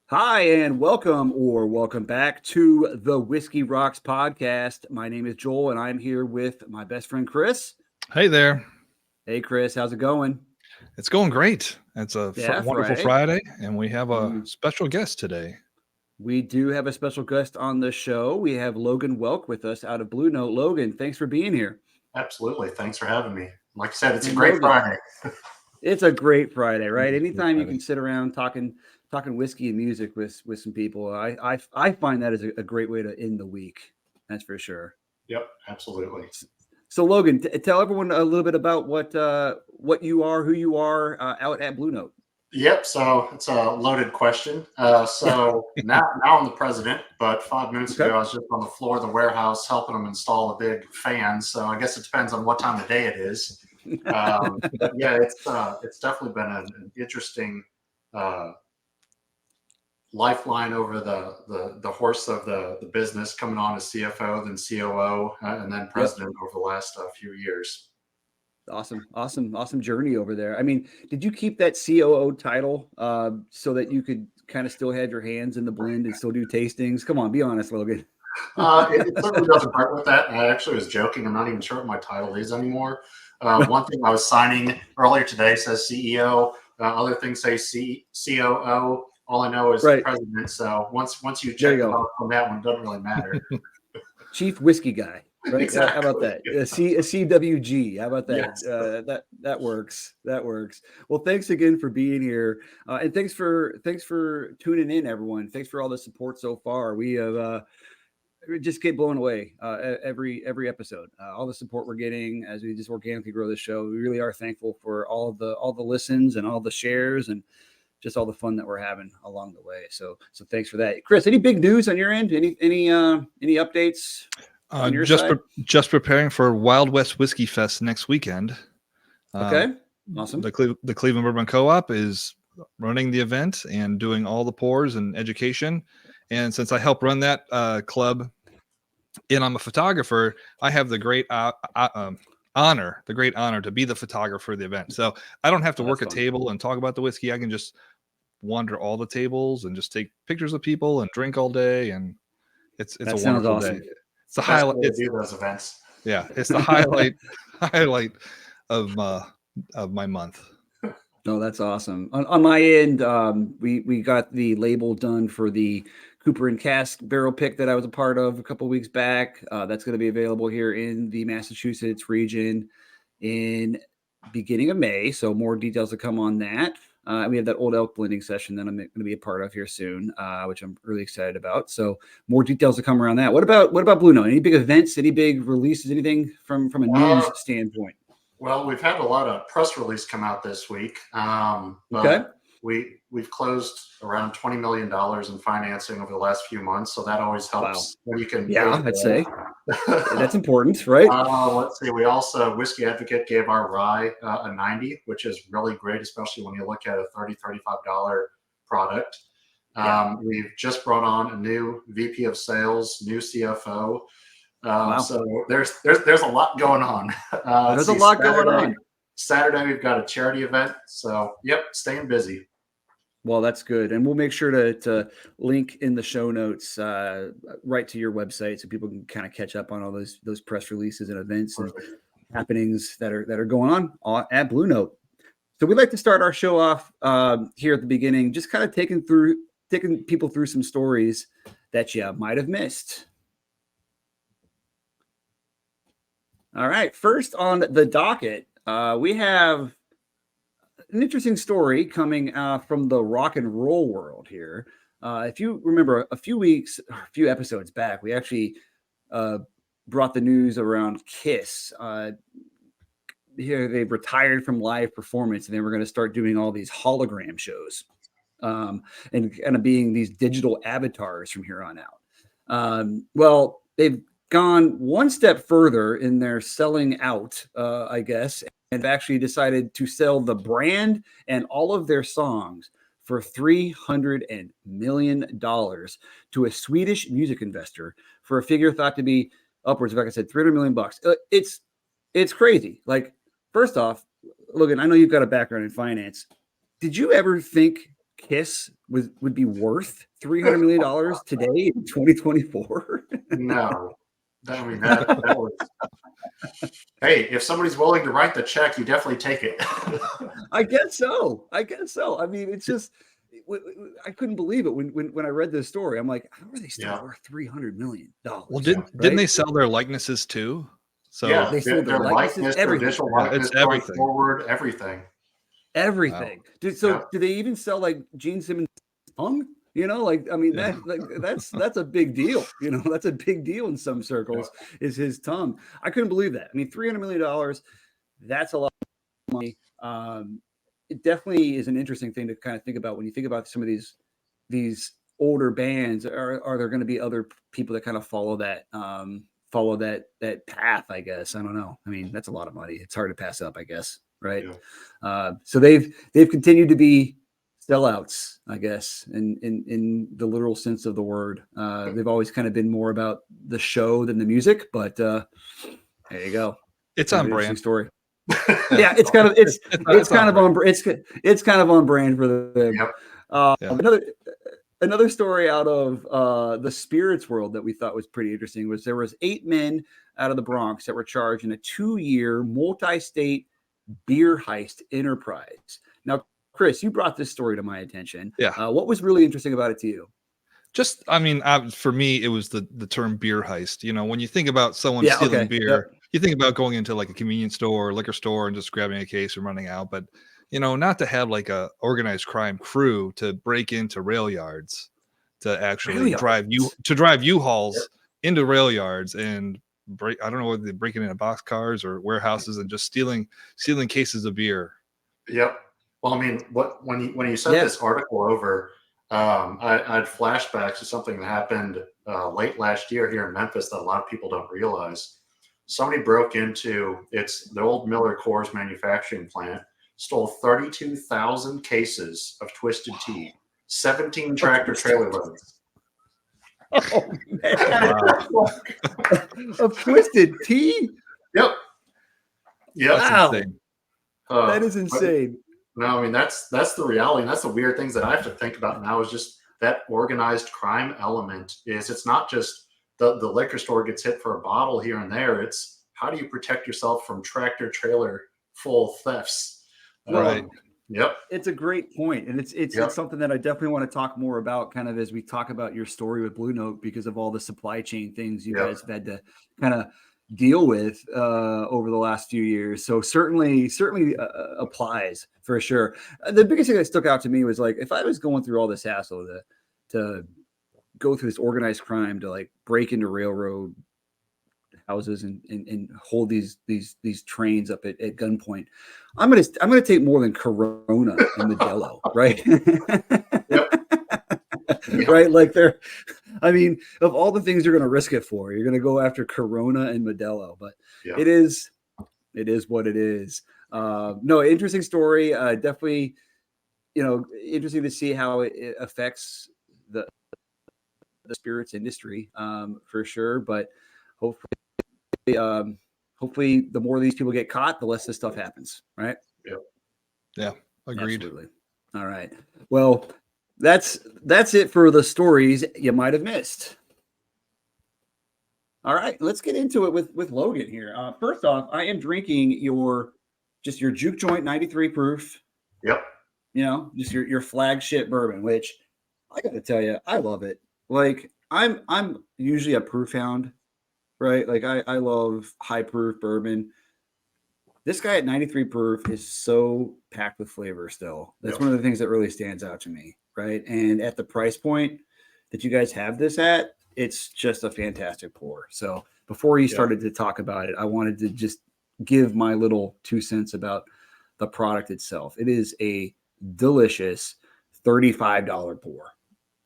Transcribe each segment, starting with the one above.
Hi, and welcome back to the Whiskey Rocks podcast. My name is Joel, and I'm here with my best friend Chris. Hey there. Hey, Chris, how's it going? It's going great. It's a Yeah, wonderful Friday. Friday, and we have a Mm, special guest today. We do have a special guest on the show. We have Logan Welk with us out of Blue Note. Logan, thanks for being here. Absolutely. Thanks for having me. Like I said, it's a And great Logan, Friday. it's a great Friday, It right? is a great Anytime you Friday. can sit around talking whiskey and music with some people, I find that is a great way to end the week. That's for sure. Yep, absolutely. So Logan, tell everyone a little bit about what you are, who you are out at Blue Note. Yep. So it's a loaded question. So now I'm the president, but 5 minutes Okay. ago I was just on the floor of the warehouse helping them install a big fan. So I guess it depends on what time of day it is. But yeah, it's definitely been an interesting uh, lifeline over the horse of the business, coming on as CFO, then COO, and then Yep. president over the last few years. Awesome journey over there. I mean, did you keep that COO title so that you could kind of still have your hands in the blend and still do tastings? Come on, be honest, Logan. It certainly doesn't hurt with that. I actually was joking. I'm not even sure what my title is anymore. One thing I was signing earlier today says CEO. Other things say COO. All I know is Right. president. So once you There you check the go. box on that one, it doesn't really matter. Chief whiskey guy, right? How about Exactly. that? A CWG. How about that? Yes. That works. That works. Well, thanks again for being here, and thanks for tuning in, everyone. Thanks for all the support so far. We have we just get blown away every episode. All the support we're getting as we just organically grow the show. We really are thankful for all the listens and all the shares and just all the fun that we're having along the way. So thanks for that, Chris. Any big news on your end? Any updates on your Just side? just preparing for Wild West Whiskey Fest next weekend. Okay, awesome. The Cleveland Bourbon Co-op is running the event and doing all the pours and education. And since I help run that club, and I'm a photographer, I have the great honor to be the photographer of the event. So I don't have to work a table and talk about the whiskey. I can just wander all the tables and just take pictures of people and drink all day, and it's a wonderful awesome. day. It's the Best highlight. way to do those events. Yeah, it's the highlight of my month. No, that's awesome. On my end, we got the label done for the Cooper and Cask barrel pick that I was a part of a couple weeks back. That's going to be available here in the Massachusetts region in beginning of May. So more details to come on that. We have that Old Elk blending session that I'm going to be a part of here soon, which I'm really excited about. So more details to come around that. What about Blue Note? Any big events? Any big releases? Anything from a news standpoint? Well, we've had a lot of press release come out this week, Okay. but we've closed around $20 million in financing over the last few months, so that always helps when you can. Yeah, I'd say that's important, right? Let's see. We also Whiskey Advocate gave our rye a 90, which is really great, especially when you look at a $35 product. We've just brought on a new VP of Sales, new CFO. Wow. So there's a lot going on. There's a lot going on. Saturday we've got a charity event. So yep, staying busy. Well, that's good, and we'll make sure to link in the show notes right to your website so people can kind of catch up on all those press releases and events and happenings that are going on at Blue Note. So we'd like to start our show off here at the beginning, just kind of taking people through some stories that you might have missed. All right. First on the docket, we have an interesting story coming from the rock and roll world here. If you remember a few episodes back, we actually brought the news around Kiss. Here they've retired from live performance and they were going to start doing all these hologram shows and kind of being these digital avatars from here on out. Well, they've gone one step further in their selling out, I guess, and actually decided to sell the brand and all of their songs for $300 million to a Swedish music investor for a figure thought to be upwards of, like I said, $300 million. It's crazy. Like, first off, Logan, I know you've got a background in finance. Did you ever think Kiss would be worth $300 million today in 2024? No, I mean that was. Hey, if somebody's willing to write the check, you definitely take it. I guess so. I guess so. I mean, it's just I couldn't believe it when I read this story. I'm like, how are they still worth $300 million? Well, didn't they sell their likenesses too? So yeah, they sold their likeness, their everything. visual Yeah, likeness it's going everything. forward, everything. Everything. Wow. Do they even sell like Gene Simmons' tongue? You know, like I mean that's a big deal. You know, that's a big deal in some circles. Is his tongue? I couldn't believe that. I mean, $300 million. That's a lot of money. It definitely is an interesting thing to kind of think about when you think about some of these older bands. Are there going to be other people that kind of follow that path? I guess I don't know. I mean, that's a lot of money. It's hard to pass up, I guess. Right. Yeah. So they've continued to be sellouts, I guess, in the literal sense of the word. They've always kind of been more about the show than the music, but there you go. It's on brand. Story. Yeah, it's kind of on brand for them. Yep. Another story out of the spirits world that we thought was pretty interesting was there was 8 men out of the Bronx that were charged in a 2-year multi-state beer heist enterprise. Now, Chris, you brought this story to my attention. Yeah. What was really interesting about it to you? Just, I mean, for me, it was the term beer heist. You know, when you think about someone stealing beer, you think about going into like a convenience store or liquor store and just grabbing a case and running out. But, you know, not to have like a organized crime crew to break into rail yards to actually drive U-Hauls into rail yards and break. I don't know whether they're breaking into boxcars or warehouses and just stealing cases of beer. Yep. Well, I mean, when you sent this article over, I had flashbacks to something that happened late last year here in Memphis that a lot of people don't realize. Somebody broke into the old Miller Coors manufacturing plant, stole 32,000 cases of Twisted Tea, 17 tractor trailer loads. Oh man! Of Twisted Tea? Yep. Wow. Insane. That is insane. No, I mean that's the reality, and that's the weird things that I have to think about now is just that organized crime element. It's not just the liquor store gets hit for a bottle here and there. It's how do you protect yourself from tractor trailer full thefts? Right. Yep. It's a great point, and it's something that I definitely want to talk more about, kind of as we talk about your story with Blue Note, because of all the supply chain things you guys have had to kind of deal with over the last few years. So certainly applies for sure. The biggest thing that stuck out to me was like, if I was going through all this hassle to go through this organized crime, to like break into railroad houses and hold these trains up at gunpoint, I'm gonna take more than Corona and Modelo, right? Right, like I mean, of all the things you're going to risk it for, you're going to go after Corona and Modelo, but it is what it is. No, interesting story. Definitely, interesting to see how it affects the spirits industry, for sure. But hopefully, the more of these people get caught, the less this stuff happens, right? Yeah, agreed. Absolutely. All right. Well, that's it for the stories you might have missed. All right, let's get into it with Logan here. First off, I am drinking your Juke Joint 93 proof. Yep. Just your flagship bourbon, which I got to tell you, I love it. Like I'm usually a proof hound, right? Like I love high proof bourbon. This guy at 93 proof is so packed with flavor still. That's one of the things that really stands out to me, right? And at the price point that you guys have this at, it's just a fantastic pour. So before you started to talk about it, I wanted to just give my little 2 cents about the product itself. It is a delicious $35 pour,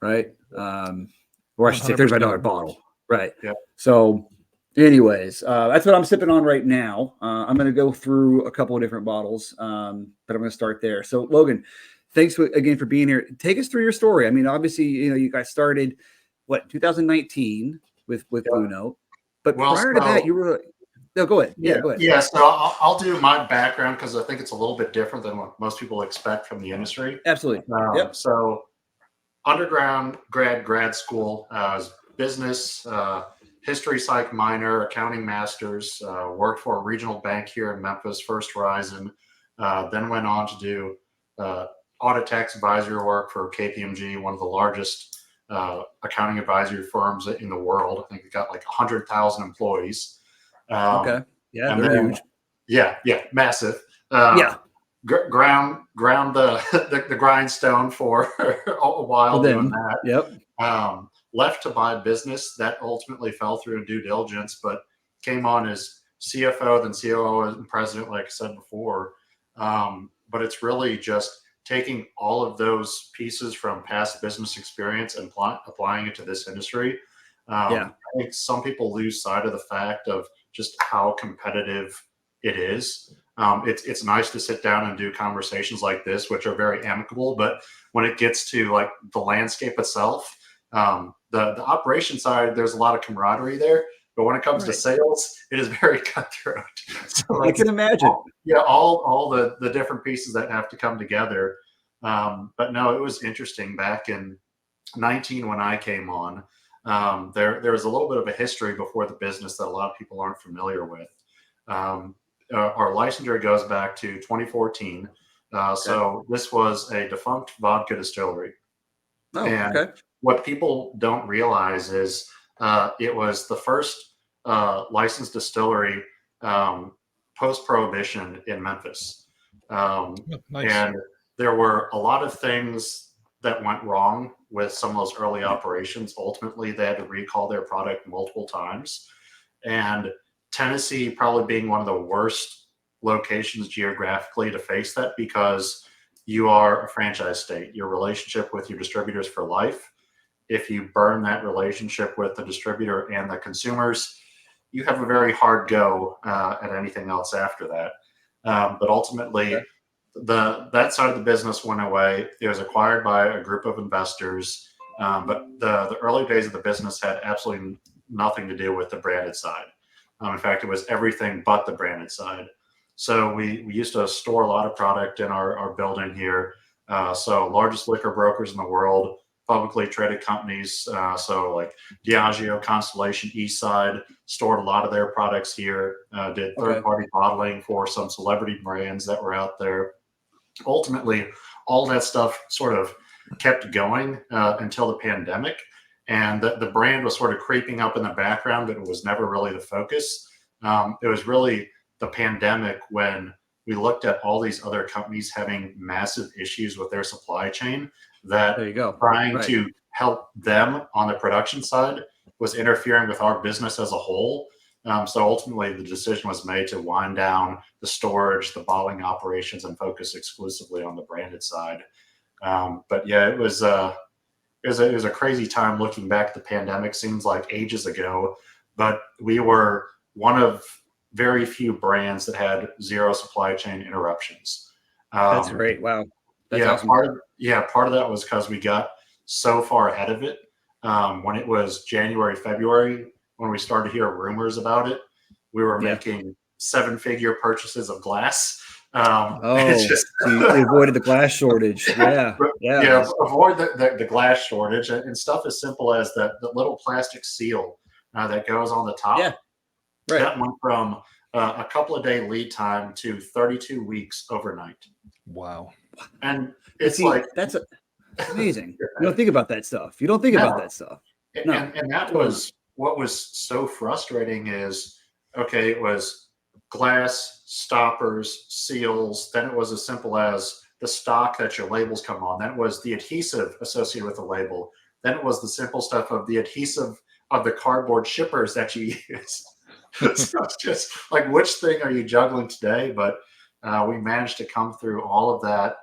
right? Or I should say $35 bottle, right? Yep. So anyways, that's what I'm sipping on right now. I'm going to go through a couple of different bottles, but I'm going to start there. So Logan, thanks again for being here. Take us through your story. I mean, obviously, you guys started 2019 with Blue Note, but prior to that, you were No, go ahead. Yeah, go ahead. Yeah. So I'll do my background because I think it's a little bit different than what most people expect from the industry. Absolutely. Yep. So underground grad school, business, history psych minor, accounting masters, worked for a regional bank here in Memphis, First Horizon, then went on to do audit tax advisory work for KPMG, one of the largest accounting advisory firms in the world. I think it got like 100,000 employees. Okay. Yeah, and they're then, huge. yeah, massive. Yeah. Ground the grindstone for a while doing that. Yep. Left to buy a business that ultimately fell through in due diligence, but came on as CFO, then COO, and president, like I said before. But it's really just taking all of those pieces from past business experience and applying it to this industry. Yeah. I think some people lose sight of the fact of just how competitive it is. It's nice to sit down and do conversations like this, which are very amicable. But when it gets to like the landscape itself, the operation side, there's a lot of camaraderie there. But when it comes to sales, it is very cutthroat. So I can imagine. All the different pieces that have to come together. But no, it was interesting back in 19 when I came on. There was a little bit of a history before the business that a lot of people aren't familiar with. Our licensure goes back to 2014. So this was a defunct vodka distillery. Oh, and okay. what people don't realize is it was the first licensed distillery post-prohibition in Memphis. Nice. And there were a lot of things that went wrong with some of those early operations. Ultimately, they had to recall their product multiple times. And Tennessee probably being one of the worst locations geographically to face that, because you are a franchise state. Your relationship with your distributors for life. If you burn that relationship with the distributor and the consumers, you have a very hard go at anything else after that. But ultimately, that side of the business went away. It was acquired by a group of investors. But the early days of the business had absolutely nothing to do with the branded side. In fact, it was everything but the branded side. So we used to store a lot of product in our building here. So largest liquor brokers in the world, publicly traded companies. So like Diageo, Constellation, Eastside stored a lot of their products here. Did third-party bottling for some celebrity brands that were out there. Ultimately, all that stuff sort of kept going until the pandemic. And the brand was sort of creeping up in the background, but it was never really the focus. It was really the pandemic when we looked at all these other companies having massive issues with their supply chain, that There you go. trying to help them on the production side was interfering with our business as a whole. So ultimately, the decision was made to wind down the storage, the bottling operations, and focus exclusively on the branded side. But yeah, it was a crazy time looking back. The pandemic seems like ages ago, but we were one of very few brands that had zero supply chain interruptions. That's great. Wow. That's awesome. Part of that was because we got so far ahead of it. When it was January, February, when we started to hear rumors about it, we were making 7-figure purchases of glass. You avoided the glass shortage. Avoid the glass shortage, and stuff as simple as the little plastic seal that goes on the top. Yeah, right. That went from a couple of day lead time to 32 weeks overnight. Wow. And it's like that's amazing. You don't think about that stuff. No. And that was what was so frustrating is, okay, it was glass, stoppers, seals. Then it was as simple as the stock that your labels come on. Then it was the adhesive associated with the label. Then it was the simple stuff of the adhesive of the cardboard shippers that you use. So it's just like, which thing are you juggling today? But we managed to come through all of that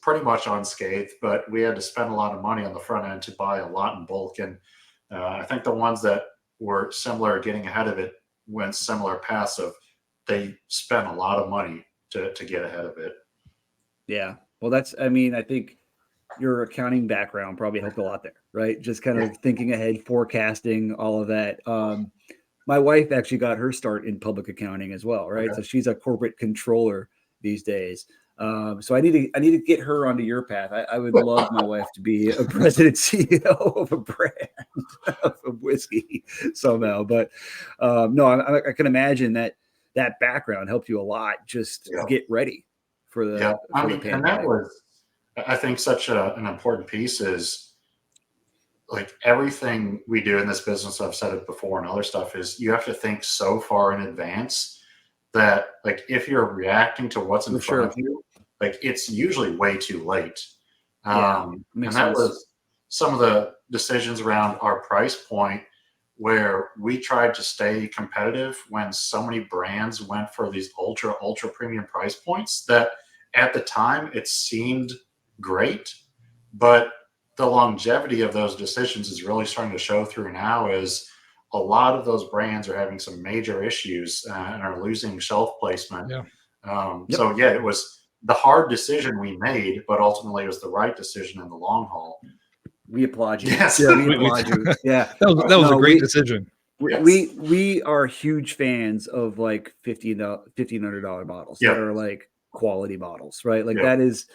pretty much unscathed, but we had to spend a lot of money on the front end to buy a lot in bulk. And I think the ones that were similar, getting ahead of it, went similar paths of they spent a lot of money to get ahead of it. Yeah. Well, I think your accounting background probably helped a lot there, right? Just kind of thinking ahead, forecasting, all of that. my wife actually got her start in public accounting as well, right? Okay. So she's a corporate controller these days. So I need to get her onto your path. I would love my wife to be a president CEO of a brand of whiskey somehow. But no, I can imagine that background helped you a lot. Just get ready for the and pandemic. that was, I think, such an important piece is like everything we do in this business. I've said it before, and other stuff is you have to think so far in advance that like if you're reacting to what's in front of you, like it's usually way too late. And that was some of the decisions around our price point where we tried to stay competitive when so many brands went for these ultra premium price points that at the time it seemed great, but the longevity of those decisions is really starting to show through now as a lot of those brands are having some major issues and are losing shelf placement. So yeah, it was the hard decision we made, but ultimately it was the right decision in the long haul. We applaud you. Yes. Yeah, we applaud you. Yeah, that was a great decision. We are huge fans of like $1,500 bottles that are like quality bottles, right? Like that is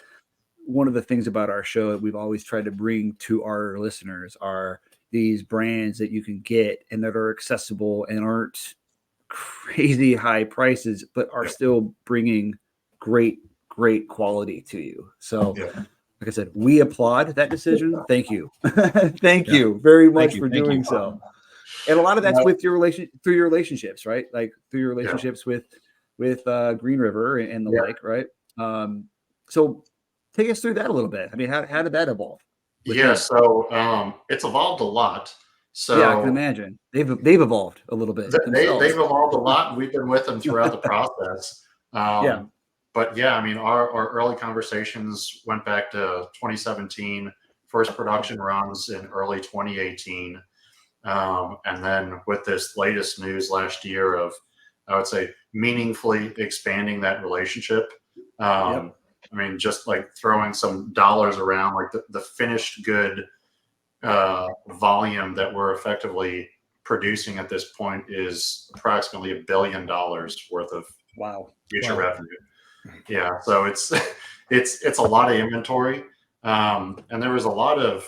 one of the things about our show that we've always tried to bring to our listeners are these brands that you can get and that are accessible and aren't crazy high prices, but are still bringing great quality to you. So like I said, we applaud that decision. Thank you. Thank you very much for doing so. And a lot of that's with your through your relationships, right? Like through your relationships with Green River and the like, right? So take us through that a little bit. I mean, how did that evolve? So it's evolved a lot. So I can imagine they've evolved a little bit. They've evolved a lot, and we've been with them throughout the process. But yeah, I mean, our early conversations went back to 2017, first production runs in early 2018. And then with this latest news last year of, I would say, meaningfully expanding that relationship. I mean, just like throwing some dollars around, like the finished good volume that we're effectively producing at this point is approximately $1 billion worth of future revenue. Yeah, so it's a lot of inventory, and there was a lot of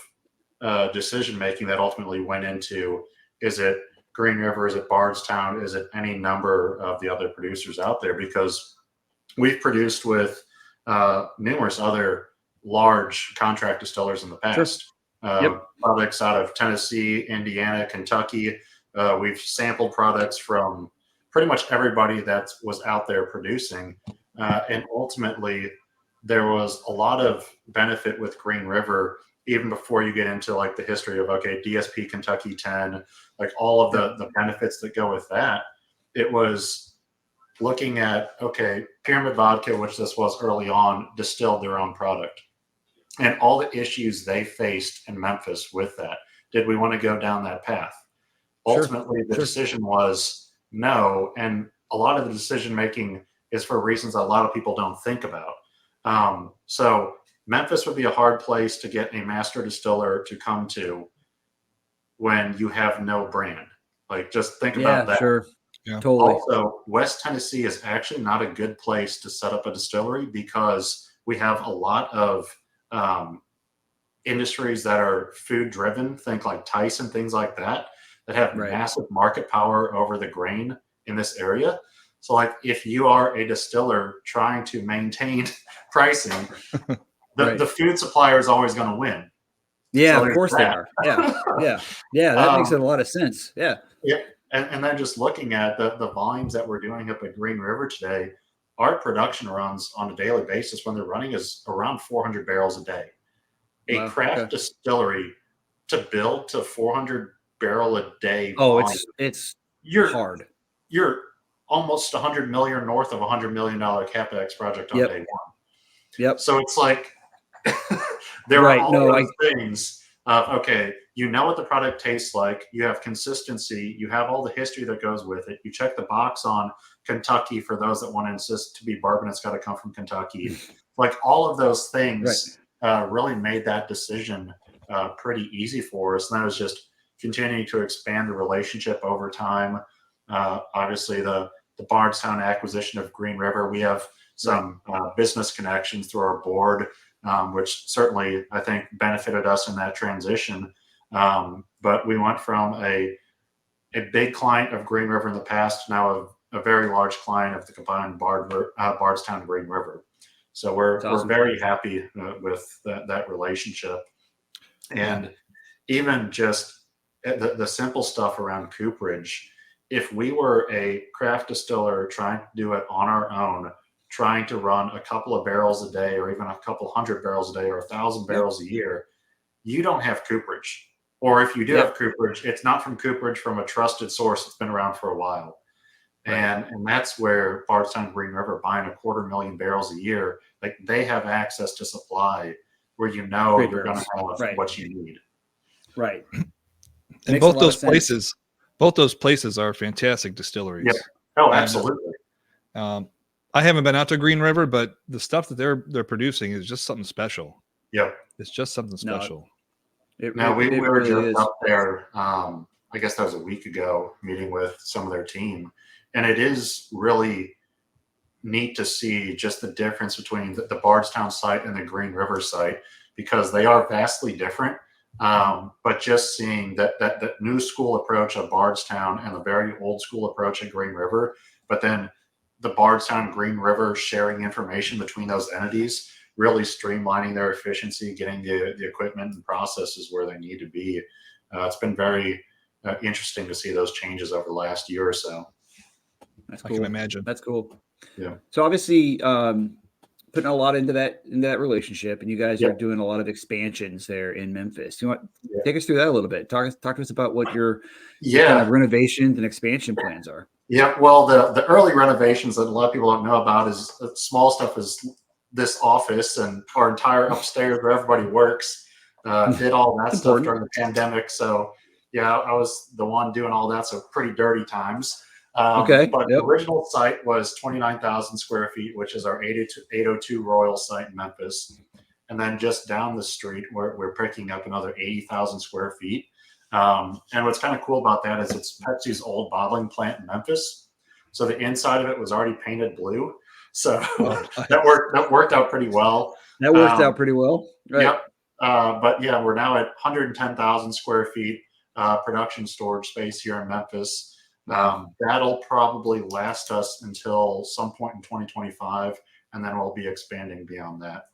decision making that ultimately went into: is it Green River? Is it Bardstown? Is it any number of the other producers out there? Because we've produced with numerous other large contract distillers in the past. Products out of Tennessee, Indiana, Kentucky. We've sampled products from pretty much everybody that was out there producing. And ultimately, there was a lot of benefit with Green River, even before you get into like the history of, DSP Kentucky 10, like all of the benefits that go with that. It was looking at, Pyramid Vodka, which this was early on, distilled their own product. And all the issues they faced in Memphis with that. Did we want to go down that path? Ultimately, the decision was no. And a lot of the decision making is for reasons a lot of people don't think about. So Memphis would be a hard place to get a master distiller to come to when you have no brand. Like, just think about that. Totally. Also, West Tennessee is actually not a good place to set up a distillery because we have a lot of industries that are food driven, think like Tyson, things like that have massive market power over the grain in this area. So like if you are a distiller trying to maintain pricing, the food supplier is always going to win. Yeah, so of course they are. Yeah. That makes a lot of sense. Yeah. And then just looking at the volumes that we're doing up at Green River today, our production runs on a daily basis when they're running is around 400 barrels a day. A craft distillery to build to 400 barrel a day. Volume, it's hard. You're almost 100 million, north of $100 million capex project on day one. So it's like there are all those things. You know what the product tastes like. You have consistency. You have all the history that goes with it. You check the box on Kentucky for those that want to insist to be bourbon. It's got to come from Kentucky. Like all of those things really made that decision pretty easy for us. And that was just continuing to expand the relationship over time. Obviously, the Bardstown acquisition of Green River. We have some business connections through our board, which certainly I think benefited us in that transition. But we went from a big client of Green River in the past to now a very large client of the combined Bardstown and Green River. So we're awesome. very happy with that relationship. And even just the simple stuff around cooperage, if we were a craft distiller trying to do it on our own, trying to run a couple of barrels a day or even a couple hundred barrels a day or 1,000 barrels a year, you don't have cooperage. Or if you do have cooperage, it's not from cooperage from a trusted source that's been around for a while. And that's where Bardstown Green River, buying 250,000 barrels a year, like they have access to supply where you're going to have what you need. Right. And both those places are fantastic distilleries. Yeah. Oh, absolutely. I haven't been out to Green River, but the stuff that they're producing is just something special. Yeah. It's just something special. We were just up there. I guess that was a week ago, meeting with some of their team, and it is really neat to see just the difference between the Bardstown site and the Green River site, because they are vastly different. But just seeing that new school approach of Bardstown and the very old school approach at Green River, but then the Bardstown Green River sharing information between those entities, really streamlining their efficiency, getting the equipment and processes where they need to be. It's been very interesting to see those changes over the last year or so. That's cool. I can imagine. That's cool. Yeah. So obviously, putting a lot into that relationship, and you guys are doing a lot of expansions there in Memphis. You want to take us through that a little bit? Talk to us about what your kind of renovations and expansion plans are. Yeah. Well, the early renovations that a lot of people don't know about is small stuff is this office and our entire upstairs where everybody works. Did all that stuff during the pandemic. So I was the one doing all that. So pretty dirty times. But the original site was 29,000 square feet, which is our 802 Royal site in Memphis. And then just down the street, we're picking up another 80,000 square feet. And what's kind of cool about that is it's Pepsi's old bottling plant in Memphis. So the inside of it was already painted blue. So that worked out pretty well. That worked out pretty well. Right. Yep. But we're now at 110,000 square feet production storage space here in Memphis. That'll probably last us until some point in 2025, and then we'll be expanding beyond that.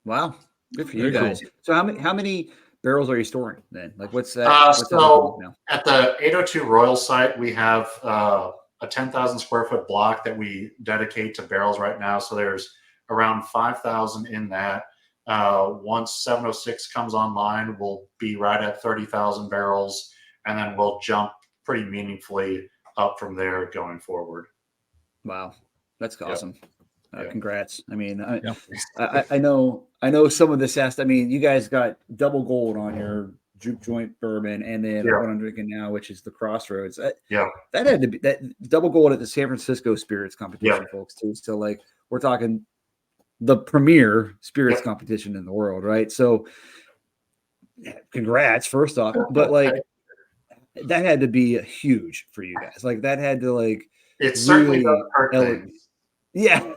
Wow, good for you guys. Cool. So how many barrels are you storing then? Like what's that? At the 802 Royal site, we have a 10,000 square foot block that we dedicate to barrels right now. So there's around 5,000 in that. Once 706 comes online, we'll be right at 30,000 barrels, and then we'll jump pretty meaningfully up from there going forward. Wow, that's awesome. Congrats. I mean, I know some of this I mean, you guys got double gold on your juke joint bourbon, and then what I'm drinking now, which is the Crossroads. That had to be that double gold at the San Francisco Spirits competition, folks, too. So like we're talking the premier spirits competition in the world, right? So congrats, first off. But like that had to be huge for you guys. Like that had to it certainly does hurt things. Yeah.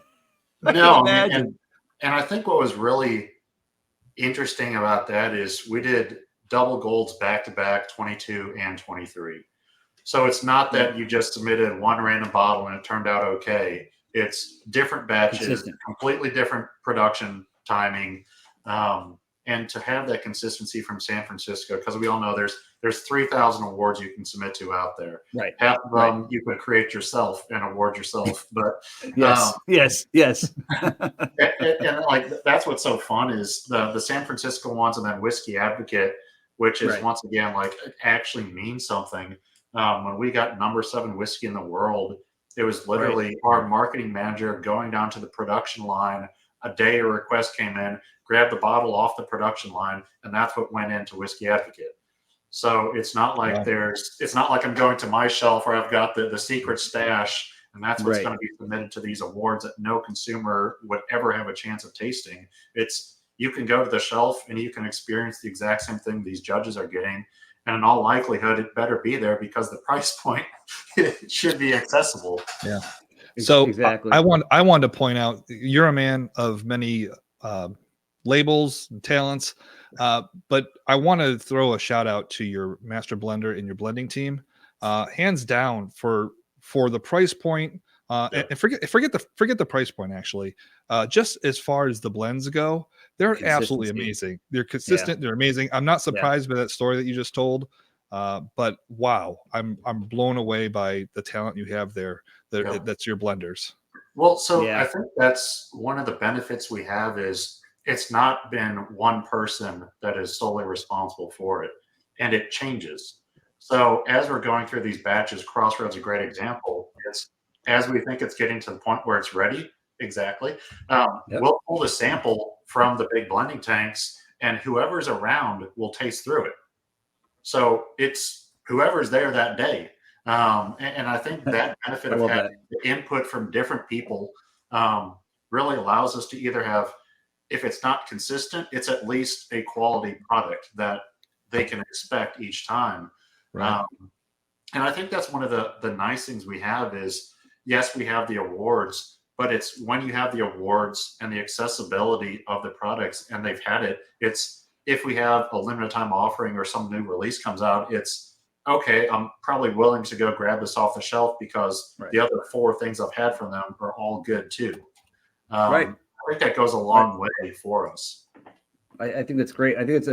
No, and I think what was really interesting about that is we did double golds back to back, 22 and 23. So it's not that you just submitted one random bottle and it turned out okay. It's different batches, completely different production timing. And to have that consistency from San Francisco, because we all know there's 3,000 awards you can submit to out there. Right. Half of them you could create yourself and award yourself. But yes. and like that's what's so fun is the San Francisco ones, and then Whiskey Advocate, which is once again like it actually means something. When we got number 7 whiskey in the world, it was literally our marketing manager going down to the production line. A day a request came in, grabbed the bottle off the production line, and that's what went into Whiskey Advocate. So it's not like it's not like I'm going to my shelf where I've got the secret stash, and that's what's going to be submitted to these awards that no consumer would ever have a chance of tasting. It's you can go to the shelf and you can experience the exact same thing these judges are getting, And in all likelihood, it better be there because the price point it should be accessible. Yeah. So Exactly. I wanted to point out you're a man of many labels and talents, but I want to throw a shout out to your master blender and your blending team, hands down for the price point. And forget the price point. Actually, just as far as the blends go, they're absolutely amazing. They're consistent. They're amazing. I'm not surprised by that story that you just told, but wow, I'm blown away by the talent you have there. That's your blenders. Well, so I think that's one of the benefits we have is it's not been one person that is solely responsible for it, and it changes. So as we're going through these batches, Crossroads is a great example. It's as we think it's getting to the point where it's ready, exactly. We'll pull the sample from the big blending tanks, and whoever's around will taste through it. So it's whoever's there that day. And I think that benefit of having the input from different people really allows us to either have, if it's not consistent, it's at least a quality product that they can expect each time. Right. And I think that's one of the nice things we have is, yes, we have the awards, but it's when you have the awards and the accessibility of the products and they've had it, it's if we have a limited time offering or some new release comes out, it's okay, I'm probably willing to go grab this off the shelf because the other 4 things I've had from them are all good too. I think that goes a long way for us. I think that's great. I think it's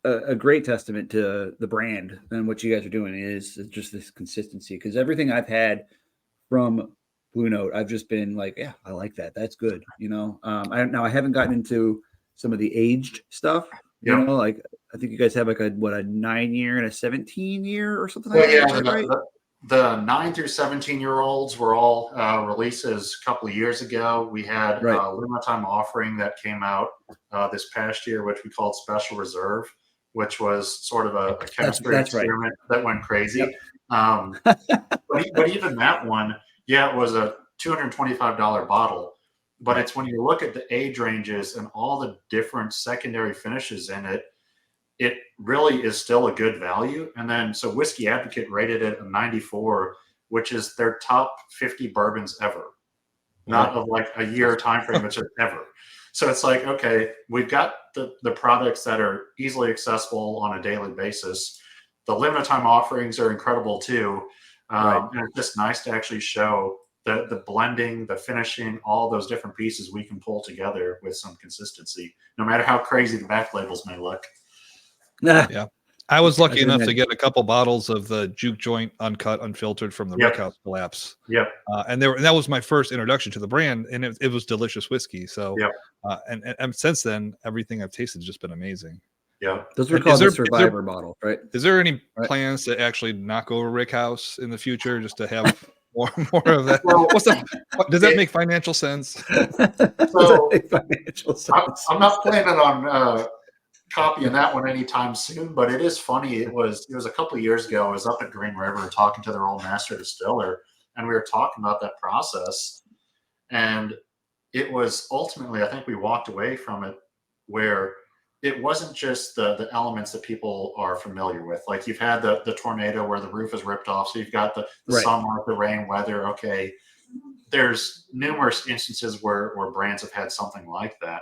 a great testament to the brand and what you guys are doing is just this consistency. Because everything I've had from Blue Note, I've just been like, yeah, I like that. That's good. You know, I haven't gotten into some of the aged stuff. You know, like I think you guys have like a 9-year and a 17-year or something like that. Right? The 9 through 17-year-olds were all releases a couple of years ago. We had a limited time offering that came out this past year, which we called Special Reserve, which was sort of a chemistry experiment that went crazy. But even that one, it was a $225 bottle. But it's when you look at the age ranges and all the different secondary finishes in it, it really is still a good value. And then, so Whiskey Advocate rated it a 94, which is their top 50 bourbons ever. Not of like a year time frame, but just ever. So it's like, okay, we've got the products that are easily accessible on a daily basis. The limited time offerings are incredible too. And it's just nice to actually show the blending, the finishing, all those different pieces we can pull together with some consistency, no matter how crazy the back labels may look. Yeah. I was lucky enough to get a couple bottles of the Juke Joint uncut, unfiltered from the Rickhouse collapse. And that was my first introduction to the brand, and it was delicious whiskey. So, and since then, everything I've tasted has just been amazing. Those were called the Survivor bottles, right? Is there any plans to actually knock over Rickhouse in the future, just to have more of that? Does that make financial sense? So I'm not planning on copying that one anytime soon, but it is funny. It was a couple of years ago. I was up at Green River talking to their old master distiller, and we were talking about that process. And it was ultimately, I think we walked away from it where it wasn't just the elements that people are familiar with. Like you've had the tornado where the roof is ripped off. So you've got the sunlight, the rain, weather. Okay. There's numerous instances where brands have had something like that,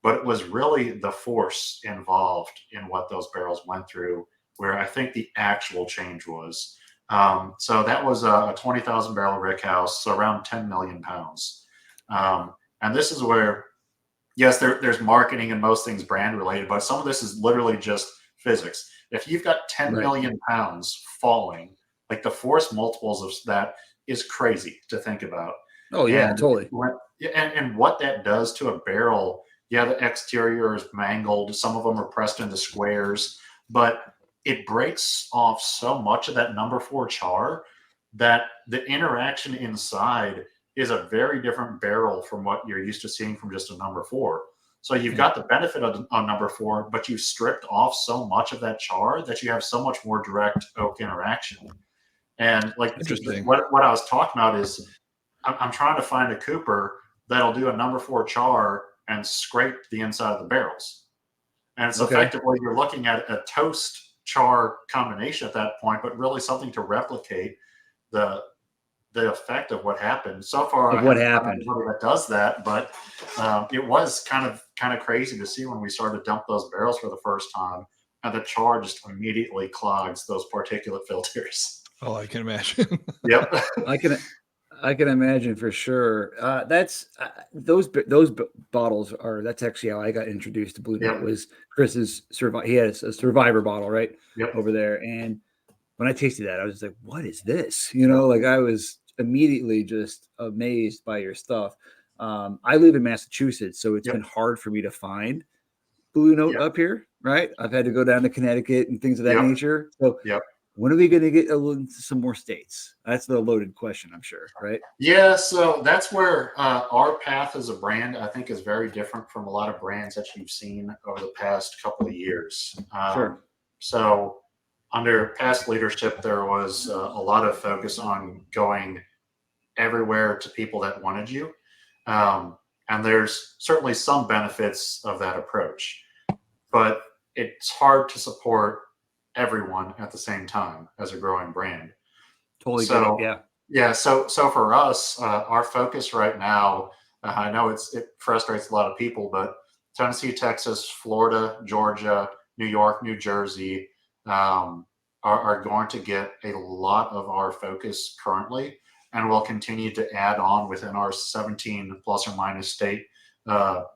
but it was really the force involved in what those barrels went through where I think the actual change was. So that was a 20,000 barrel Rickhouse, so around 10 million pounds. And this is where, yes, there's marketing and most things brand related, but some of this is literally just physics. If you've got 10 million pounds falling, like the force multiples of that is crazy to think about. Oh yeah, totally. And what that does to a barrel, the exterior is mangled. Some of them are pressed into squares, but it breaks off so much of that number 4 char that the interaction inside is a very different barrel from what you're used to seeing from just a number 4. So you've got the benefit of a number 4, but you've stripped off so much of that char that you have so much more direct oak interaction. And like what I was talking about is I'm trying to find a cooper that'll do a number 4 char and scrape the inside of the barrels. And it's effectively, you're looking at a toast char combination at that point, but really something to replicate the effect of what happened. So far, I what haven't found happened. anybody that does that, but it was kind of crazy to see when we started to dump those barrels for the first time, and the char just immediately clogs those particulate filters. Oh, I can imagine. Yep. I can imagine for sure. That's those bottles are. That's actually how I got introduced to Blue Note. Yep. Was Chris's He had a Survivor bottle right Yep. over there, and when I tasted that, I was like, "What is this?" You know, like I was immediately just amazed by your stuff. I live in Massachusetts, so it's Yep. been hard for me to find Blue Note Yep. up here. Right, I've had to go down to Connecticut and things of that Yep. nature. So. Yep. When are we going to get some more states? That's the loaded question, I'm sure, right? Yeah, so that's where our path as a brand, I think, is very different from a lot of brands that you've seen over the past couple of years. Sure. So under past leadership, there was a lot of focus on going everywhere to people that wanted you. And there's certainly some benefits of that approach, but it's hard to support everyone at the same time as a growing brand. Totally So get it. Yeah. yeah, so for us, our focus right now, I know it frustrates a lot of people, but Tennessee, Texas, Florida, Georgia, New York, New Jersey are going to get a lot of our focus currently, and we'll continue to add on within our 17 plus or minus state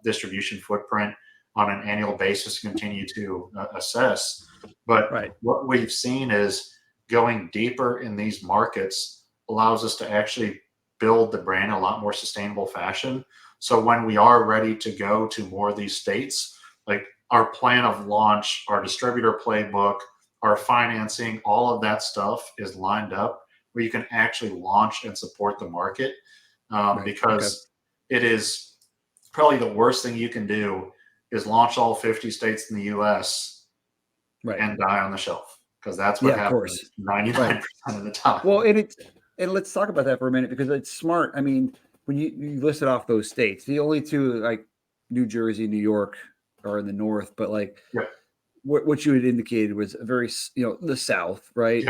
distribution footprint on an annual basis, continue to assess. But what we've seen is going deeper in these markets allows us to actually build the brand in a lot more sustainable fashion. So when we are ready to go to more of these states, like our plan of launch, our distributor playbook, our financing, all of that stuff is lined up where you can actually launch and support the market, because it is probably the worst thing you can do is launch all 50 states in the US and die on the shelf, because that's what happens 99% of the time. Well, and let's talk about that for a minute, because it's smart. I mean, when you listed off those states, the only two, like New Jersey, New York, are in the north, but like what you had indicated was a very, the South, right?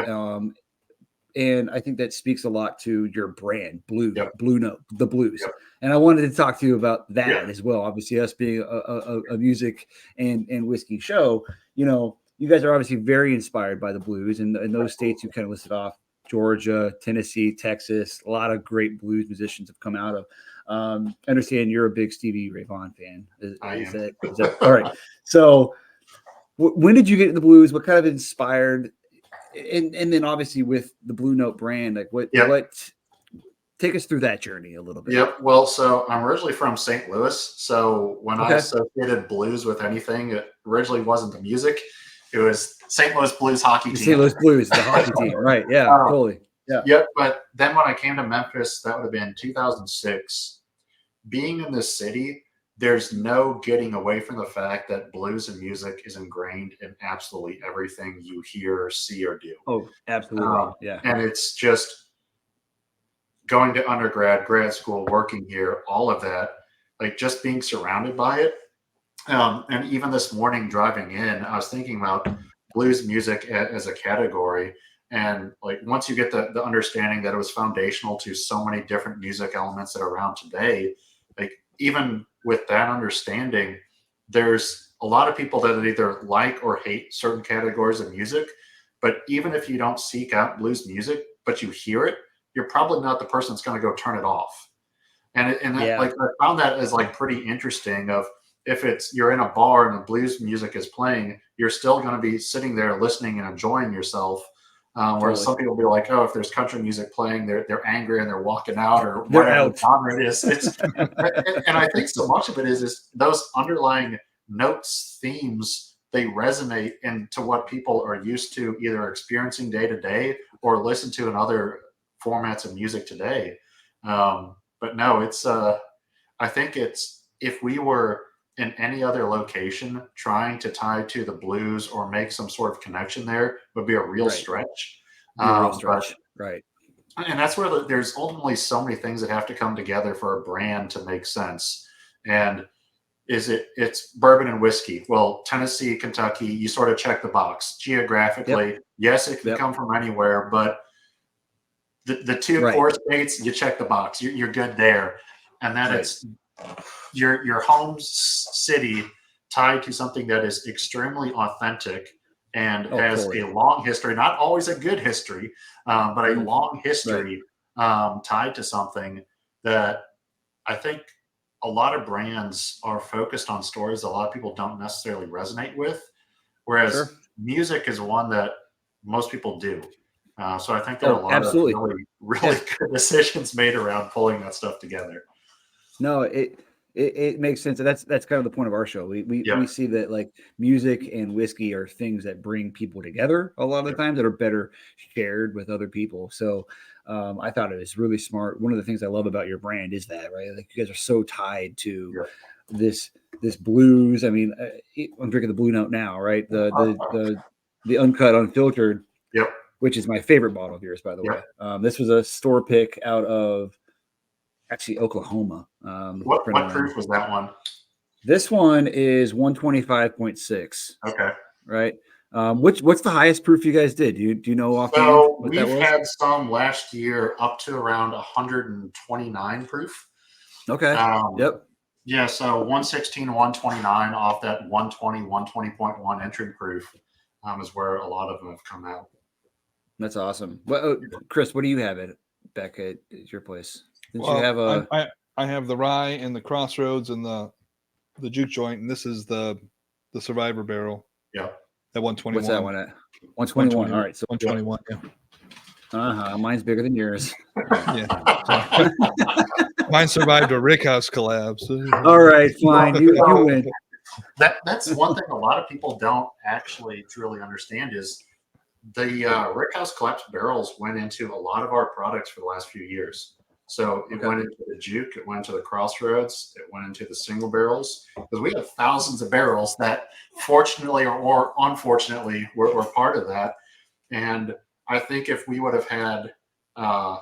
And I think that speaks a lot to your brand, Blue Note, the Blues. And I wanted to talk to you about that as well. Obviously, us being a music and whiskey show, you guys are obviously very inspired by the blues, and those states you kind of listed off: Georgia, Tennessee, Texas. A lot of great blues musicians have come out of. I understand you're a big Stevie Ray Vaughan fan. Is that all right? So, when did you get into the blues? What kind of inspired? And then obviously with the Blue Note brand, like what take us through that journey a little bit. Yep. Well, so I'm originally from St. Louis. So when I associated blues with anything, it originally wasn't the music. It was St. Louis Blues hockey team. St. Louis Blues, the hockey team. Right. Yeah, totally. Yeah. Yep. But then when I came to Memphis, that would have been 2006. Being in this city, there's no getting away from the fact that blues and music is ingrained in absolutely everything you hear, see, or do. Oh, absolutely. Yeah. And it's just going to undergrad, grad school, working here, all of that, like just being surrounded by it. And even this morning driving in, I was thinking about blues music as a category. And like once you get the understanding that it was foundational to so many different music elements that are around today, like even with that understanding, there's a lot of people that either like or hate certain categories of music. But even if you don't seek out blues music, but you hear it, you're probably not the person that's going to go turn it off. Like I found that as like pretty interesting. Of if you're in a bar and the blues music is playing, you're still going to be sitting there listening and enjoying yourself. Whereas some people will be like, oh, if there's country music playing, they're angry and they're walking out, or whatever genre it is. And I think so much of it is those underlying notes, themes, they resonate into what people are used to either experiencing day to day or listen to in other formats of music today. But no, it's I think it's, if we were in any other location trying to tie to the blues or make some sort of connection there would be a real stretch. Right. And that's where there's ultimately so many things that have to come together for a brand to make sense. And it's bourbon and whiskey. Well, Tennessee, Kentucky, you sort of check the box geographically. Yep. Yes, it can Yep. come from anywhere, but the two Right. core states, you check the box. You're good there. And then Right. it's your home city tied to something that is extremely authentic and has totally. a long history, not always a good history, but a long history tied to something that I think a lot of brands are focused on stories that a lot of people don't necessarily resonate with, whereas Sure. music is one that most people do. So I think there are a lot absolutely. of really good decisions made around pulling that stuff together. No, it makes sense. That's kind of the point of our show. We Yeah. see that like music and whiskey are things that bring people together a lot of the time that are better shared with other people. So I thought it was really smart. One of the things I love about your brand is that, right? Like you guys are so tied to this blues. I mean, I'm drinking the Blue Note now, right? The uncut, unfiltered, Yep. which is my favorite bottle of yours, by the way. This was a store pick out of actually Oklahoma. What proof was that one? This one is 125.6. Okay. Right. What's the highest proof you guys did? Do you know offhand? So what that we've was? had some last year up to around 129 proof. Okay. Yep. Yeah, so 116, 129 off that 120, 120.1 entry proof is where a lot of them have come out. That's awesome. Well, Chris, what do you have back at your place? Didn't you Well, have a? I have the rye and the crossroads and the juke joint, and this is the survivor barrel. Yeah. At 121. What's that one at? 121. All right. So 121. Yeah. Mine's bigger than yours. Yeah. Mine survived a rickhouse collapse. All right, fine. You win. That's one thing a lot of people don't actually truly understand is the rickhouse collapse barrels went into a lot of our products for the last few years. So it went into the juke, it went into the crossroads, it went into the single barrels, because we have thousands of barrels that fortunately or unfortunately were part of that. And I think if we would have had a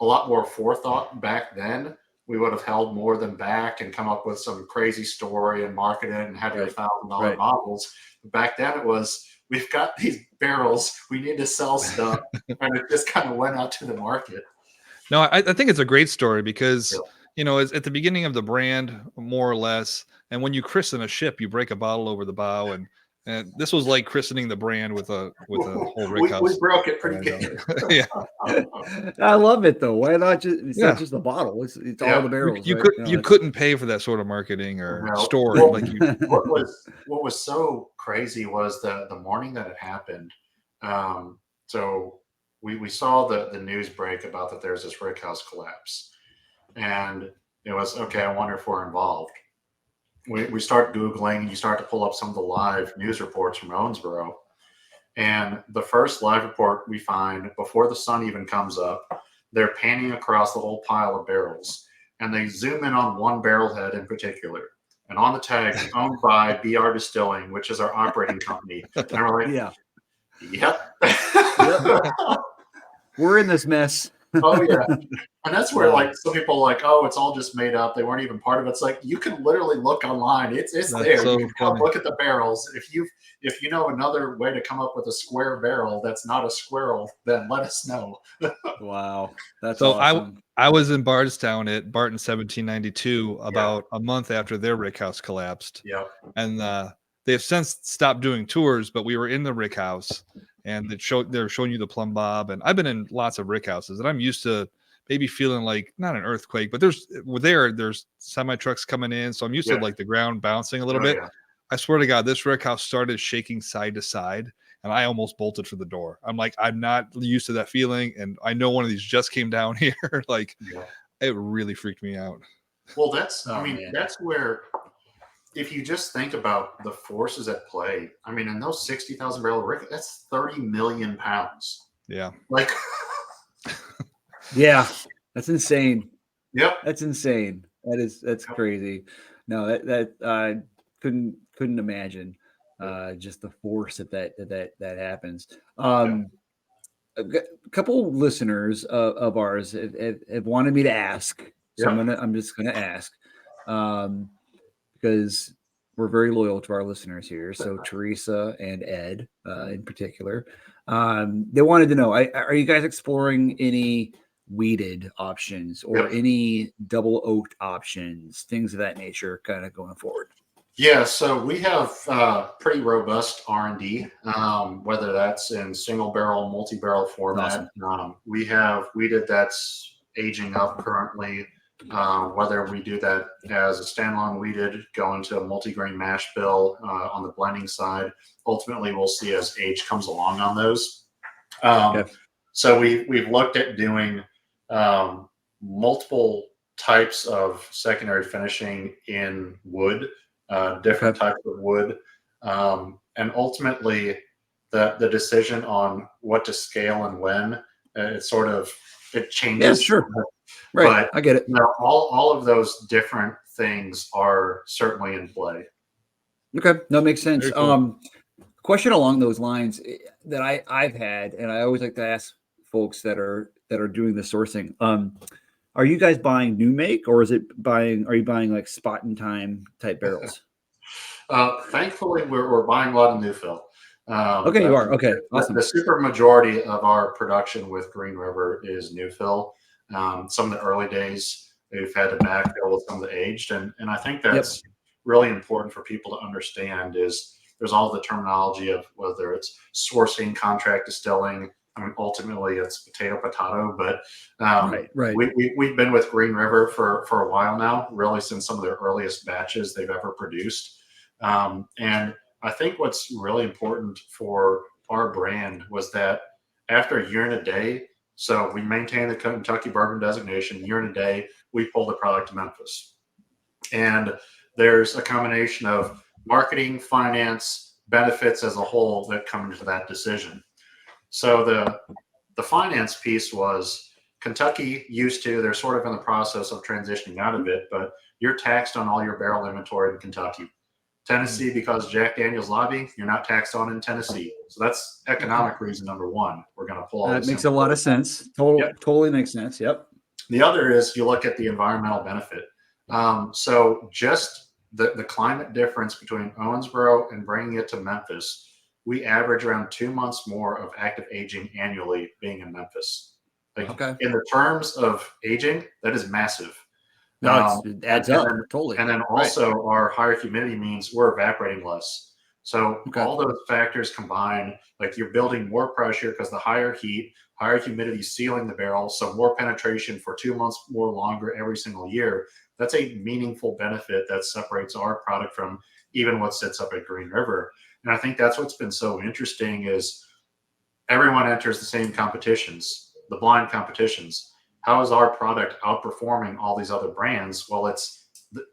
lot more forethought back then, we would have held more than back and come up with some crazy story and market it and had your $1,000 bottles. But back then it was, we've got these barrels, we need to sell stuff, and it just kind of went out to the market. No, I think it's a great story because, it's at the beginning of the brand, more or less. And when you christen a ship, you break a bottle over the bow. And this was like christening the brand with a whole rickhouse. We broke it pretty good. Yeah. I love it though. Why not just, it's not just the bottle. It's all the barrels. You couldn't pay for that sort of marketing or story. Well, like you. What was so crazy was the morning that it happened. So we saw the news break about that there's this rickhouse collapse, and it was okay. I wonder if we're involved. We start Googling, and you start to pull up some of the live news reports from Owensboro, and the first live report we find before the sun even comes up, they're panning across the whole pile of barrels, and they zoom in on one barrel head in particular, and on the tag owned by BR Distilling, which is our operating company. And we're like, yep. We're in this mess. Oh yeah. And that's where like some people are like, oh, it's all just made up. They weren't even part of it. It's like you can literally look online. It's there. So you can look at the barrels. If you know another way to come up with a square barrel that's not a squirrel, then let us know. Wow. That's so awesome. I was in Bardstown at Barton 1792 about a month after their rickhouse collapsed. Yeah. And they have since stopped doing tours, but we were in the rickhouse. And they're showing you the plumb bob. And I've been in lots of rick houses, and I'm used to maybe feeling like not an earthquake, but there's semi trucks coming in. So I'm used to like the ground bouncing a little bit. Yeah. I swear to God, this rick house started shaking side to side, and I almost bolted for the door. I'm like, I'm not used to that feeling. And I know one of these just came down here. It really freaked me out. Well, that's where, if you just think about the forces at play, I mean, in those 60,000 barrel rick, that's 30 million pounds. Yeah. Like, yeah, that's insane. Yep. That's insane. That's crazy. No, that couldn't imagine just the force that happens. A couple listeners of ours have wanted me to ask, so I'm just gonna ask. because we're very loyal to our listeners here. So Teresa and Ed, in particular, they wanted to know: are you guys exploring any weeded options or Yep. any double oaked options, things of that nature, kind of going forward? Yeah, so we have pretty robust R&D, whether that's in single barrel, multi-barrel format. Awesome. We have weeded that's aging up currently. Whether we do that as a standalone weeded, go into a multi-grain mash bill on the blending side, ultimately we'll see as age comes along on those. Okay. So we've looked at doing multiple types of secondary finishing in wood, different types of wood, and ultimately the decision on what to scale and when it sort of it changes. Yeah, sure. Right. But I get it. you know, all of those different things are certainly in play. Okay. That makes sense. Very cool. Question along those lines that I've had, and I always like to ask folks that are doing the sourcing. Are you guys buying new make, or are you buying like spot in time type barrels? Thankfully, we're buying a lot of new fill. Okay, you are. Okay, awesome. The super majority of our production with Green River is new fill. Some of the early days, we've had to backfill with some of the aged, and I think that's really important for people to understand. Is there's all the terminology of whether it's sourcing, contract distilling. I mean, ultimately, it's potato, but Right. we've been with Green River for a while now, really since some of their earliest batches they've ever produced. And I think what's really important for our brand was that after a year and a day, so we maintain the Kentucky Bourbon designation, year and a day, we pull the product to Memphis. And there's a combination of marketing, finance, benefits as a whole that come into that decision. So the finance piece was Kentucky used to, they're sort of in the process of transitioning out of it, but you're taxed on all your barrel inventory in Kentucky. Tennessee, because Jack Daniel's lobby, you're not taxed on in Tennessee. So that's economic reason number one. We're going to pull all That this makes a lot of sense. Yep. Totally makes sense. Yep. The other is you look at the environmental benefit. So just the climate difference between Owensboro and bringing it to Memphis, we average around 2 months more of active aging annually being in Memphis. Like in the terms of aging, that is massive. No, it adds up. Totally. And then also our higher humidity means we're evaporating less. So all those factors combine, like you're building more pressure because the higher heat, higher humidity sealing the barrel, so more penetration for 2 months more longer every single year. That's a meaningful benefit that separates our product from even what sits up at Green River. And I think that's what's been so interesting is everyone enters the same competitions, the blind competitions. How is our product outperforming all these other brands? Well,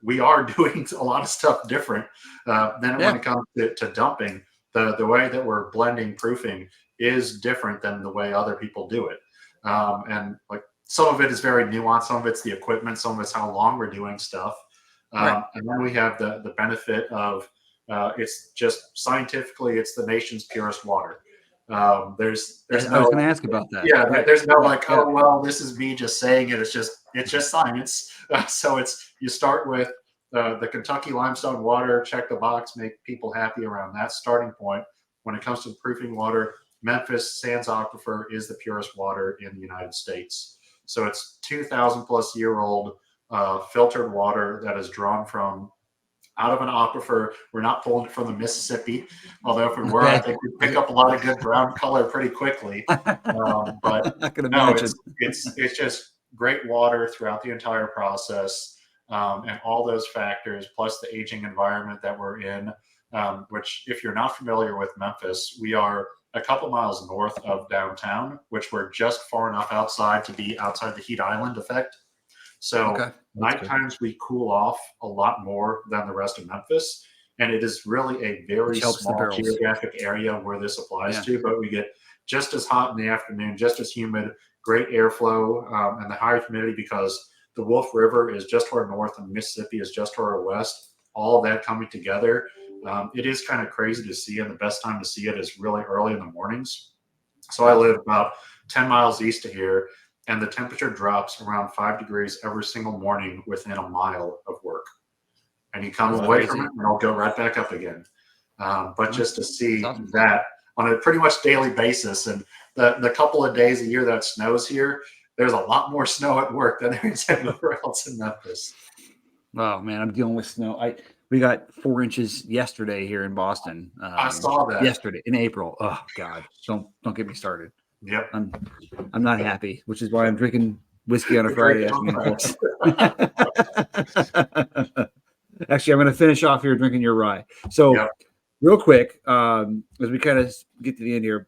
we are doing a lot of stuff different. Then when it comes to dumping, the way that we're blending proofing is different than the way other people do it. And like some of it is very nuanced. Some of it's the equipment. Some of it's how long we're doing stuff. And then we have the benefit of it's just scientifically, it's the nation's purest water. There's I was no going to ask about that. Yeah, there's no oh well, this is me just saying it. It's just science. So you start with the Kentucky limestone water, check the box, make people happy around that starting point. When it comes to proofing water, Memphis Sands Aquifer is the purest water in the United States. So it's 2,000 plus year old filtered water that is drawn from out of an aquifer. We're not pulling it from the Mississippi, although if we were, I think we'd pick up a lot of good brown color pretty quickly. But I can no, imagine. it's just great water throughout the entire process, and all those factors, plus the aging environment that we're in. Which, if you're not familiar with Memphis, we are a couple miles north of downtown, which we're just far enough outside to be outside the heat island effect. So night times we cool off a lot more than the rest of Memphis. And it is really a very small geographic area where this applies to, but we get just as hot in the afternoon, just as humid, great airflow, and the higher humidity because the Wolf River is just to our north and Mississippi is just to our west. All of that coming together. It is kind of crazy to see, and the best time to see it is really early in the mornings. So I live about 10 miles east of here, and the temperature drops around 5 degrees every single morning within a mile of work. and you come That's away crazy. from it, and it'll go right back up again. But just to see awesome. that on a pretty much daily basis, and the couple of days a year that it snows here, there's a lot more snow at work than there is anywhere else in Memphis. Oh man, I'm dealing with snow. We got 4 inches yesterday here in Boston. I saw that yesterday in April. Oh God, don't get me started. Yep. I'm not happy, which is why I'm drinking whiskey on a Friday afternoon, folks. Actually, I'm going to finish off here drinking your rye. So, Yep. real quick, as we kind of get to the end here,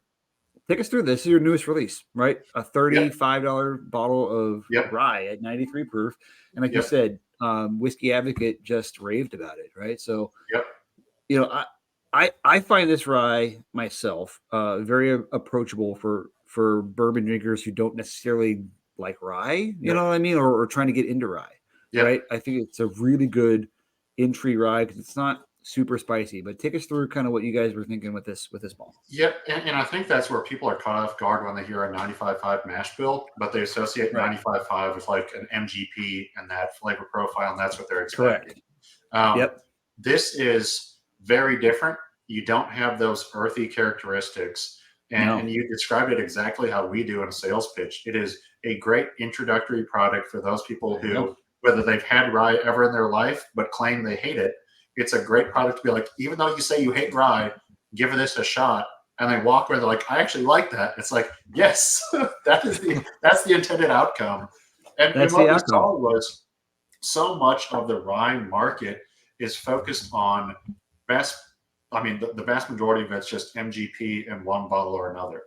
take us through this. This is your newest release, right? A $35 bottle of rye at 93 proof, and like you said, Whiskey Advocate just raved about it, right? So, you know, I find this rye myself very approachable for bourbon drinkers who don't necessarily like rye, you know what I mean, or trying to get into rye, right? I think it's a really good entry rye because it's not super spicy. But take us through kind of what you guys were thinking with this bottle. Yep, and I think that's where people are caught off guard when they hear a 95.5 mash bill, but they associate 95.5 with like an MGP and that flavor profile, and that's what they're expecting. This is very different. You don't have those earthy characteristics. And you described it exactly how we do in a sales pitch. It is a great introductory product for those people who, whether they've had rye ever in their life, but claim they hate it, it's a great product to be like, even though you say you hate rye, give this a shot. And they walk away, they're like, I actually like that. It's like, yes, that's the intended outcome. And what we saw was so much of the rye market is focused on the vast majority of it's just MGP in one bottle or another.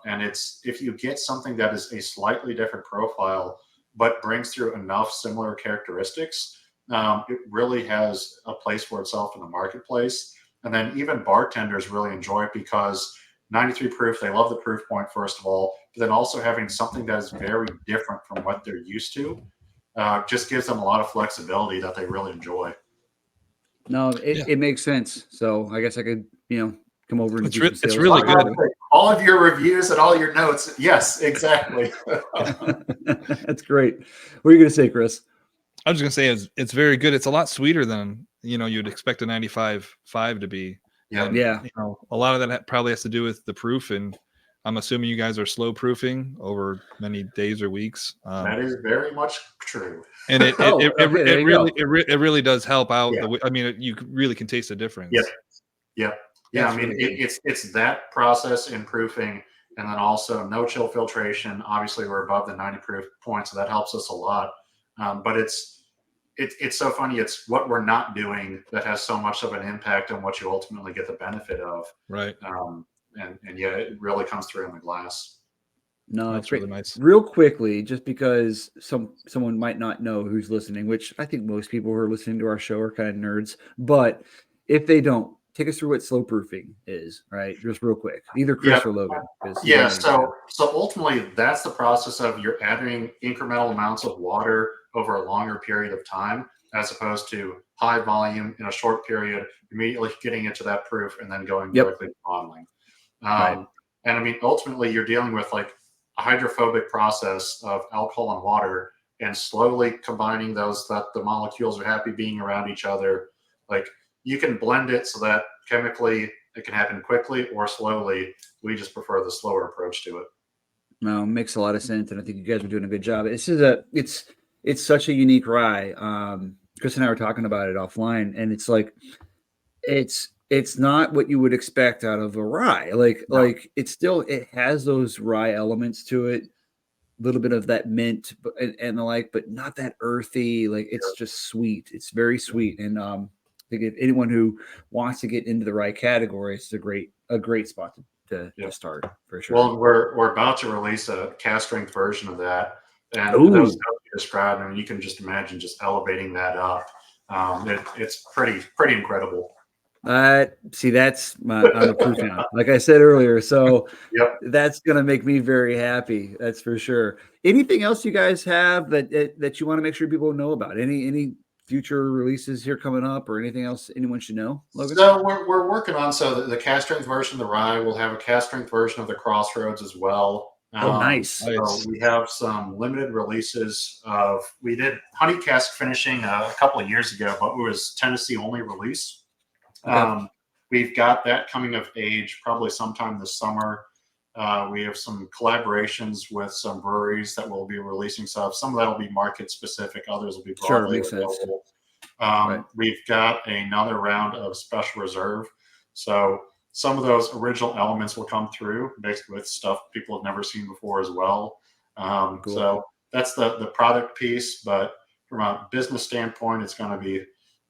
And it's, if you get something that is a slightly different profile, but brings through enough similar characteristics, it really has a place for itself in the marketplace. And then even bartenders really enjoy it because 93 proof, they love the proof point, first of all, but then also having something that is very different from what they're used to just gives them a lot of flexibility that they really enjoy. No, it makes sense. So I guess I could, come over and do some sales. It's really good. All of your reviews and all your notes. Yes, exactly. That's great. What are you going to say, Chris? I was just going to say it's very good. It's a lot sweeter than, you'd expect a 95.5 to be. And, a lot of that probably has to do with the proof, and I'm assuming you guys are slow proofing over many days or weeks. That is very much true. And it really does help out. Yeah. You really can taste the difference. Yeah. It's that process in proofing, and then also no chill filtration. Obviously, we're above the 90 proof point, so that helps us a lot. But it's so funny. It's what we're not doing that has so much of an impact on what you ultimately get the benefit of. Right. And it really comes through in the glass. No, that's really nice. Real quickly, just because someone might not know who's listening, which I think most people who are listening to our show are kind of nerds, but if they don't, take us through what slow proofing is, right? Just real quick, either Chris or Logan. So ultimately, that's the process of you're adding incremental amounts of water over a longer period of time, as opposed to high volume in a short period, immediately getting into that proof and then going directly to bottling. And ultimately, you're dealing with like a hydrophobic process of alcohol and water, and slowly combining those, that the molecules are happy being around each other. Like, you can blend it so that chemically it can happen quickly or slowly. We just prefer the slower approach to it. No, it makes a lot of sense, and I think you guys are doing a good job. It's such a unique rye. Chris and I were talking about it offline, and it's like it's not what you would expect out of a rye. Like it has those rye elements to it, a little bit of that mint and the like, but not that earthy. Like, it's just sweet. It's very sweet, and I think if anyone who wants to get into the rye category, it's a great spot to start, for sure. Well, we're about to release a cast strength version of that, and those you described, you can just imagine just elevating that up. It's pretty incredible. See, that's I'm a proof hound, like I said earlier. So that's gonna make me very happy. That's for sure. Anything else you guys have that you want to make sure people know about? Any future releases here coming up, or anything else anyone should know, Logan? So we're working on the cast strength version of the rye. We'll have a cast strength version of the Crossroads as well. Nice. So we have some limited releases we did honey cask finishing a couple of years ago, but it was Tennessee only release. Okay. We've got that coming of age probably sometime this summer. We have some collaborations with some breweries that will be releasing stuff. Some of that will be market specific, others will be broadly available. Right. We've got another round of special reserve. So some of those original elements will come through, basically with stuff people have never seen before as well. Cool. So that's the product piece. But from a business standpoint, it's going to be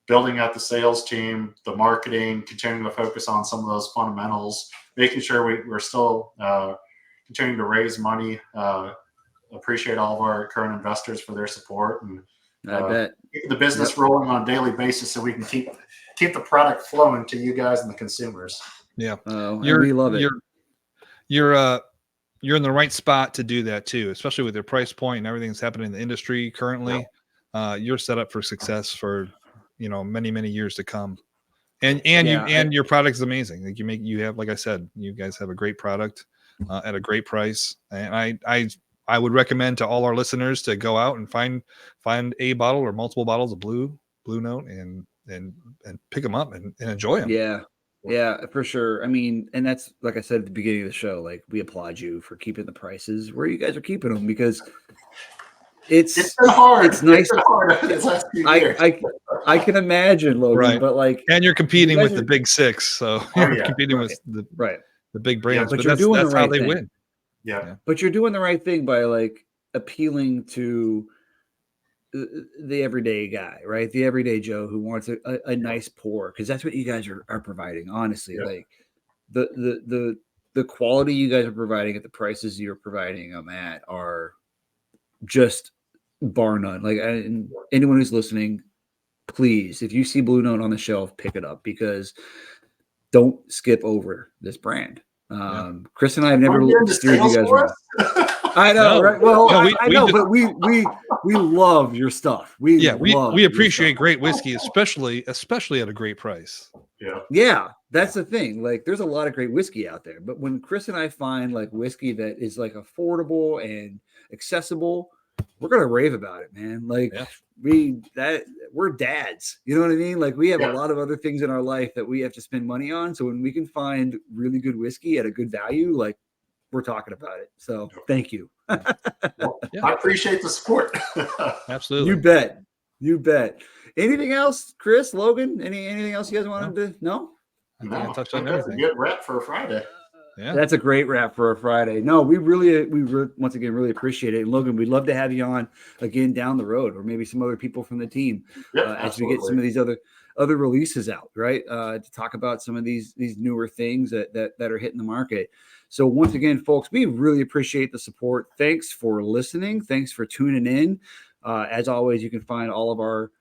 building out the sales team, the marketing, continuing to focus on some of those fundamentals, making sure we're still continuing to raise money. Appreciate all of our current investors for their support, and I bet keep the business rolling on a daily basis so we can keep the product flowing to you guys and the consumers. Yeah, we love it. You're in the right spot to do that too, especially with your price point and everything that's happening in the industry currently. You're set up for success for many years to come. And your product is amazing. Like like I said, you guys have a great product at a great price. And I would recommend to all our listeners to go out and find a bottle or multiple bottles of Blue Note and pick them up and enjoy them. Yeah, for sure. I mean, and that's like I said at the beginning of the show, like we applaud you for keeping the prices where you guys are keeping them, because it's been hard. It's nice. I can imagine, Logan, right. But and you're competing with the big six, so you're competing with the big brands. But that's how they win. Yeah. But you're doing the right thing by like appealing to the everyday guy, right? The everyday Joe who wants a nice pour, because that's what you guys are providing. Honestly, like the quality you guys are providing at the prices you're providing them at are just bar none. Like anyone who's listening, please, if you see Blue Note on the shelf, pick it up, because don't skip over this brand. Chris and I have never steered you guys wrong. I know, right? Well, I know, but we love your stuff. We appreciate great whiskey, especially at a great price. Yeah, that's the thing. Like, there's a lot of great whiskey out there, but when Chris and I find like whiskey that is like affordable and accessible, we're gonna rave about it, man. Like we're dads, you know what I mean? Like we have a lot of other things in our life that we have to spend money on. So when we can find really good whiskey at a good value, like we're talking about it. So thank you. Well, I appreciate the support. Absolutely. You bet. Anything else, Chris, Logan? Anything else you guys wanted to know? No, that's a good wrap for a Friday. Yeah, that's a great wrap for a Friday. No, we once again really appreciate it. And Logan, we'd love to have you on again down the road, or maybe some other people from the team as we get some of these other releases out, right? To talk about some of these newer things that are hitting the market. So once again, folks, we really appreciate the support. Thanks for listening. Thanks for tuning in. As always, you can find all of our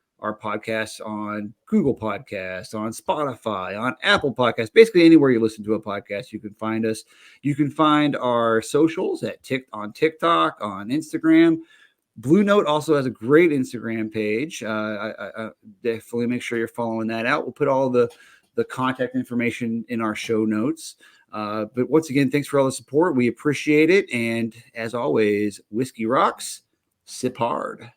podcasts on Google Podcasts, on Spotify, on Apple Podcasts, basically anywhere you listen to a podcast, you can find us. You can find our socials on TikTok, on Instagram. Blue Note also has a great Instagram page. I definitely make sure you're following that out. We'll put all the contact information in our show notes. But once again, thanks for all the support. We appreciate it. And as always, whiskey rocks, sip hard.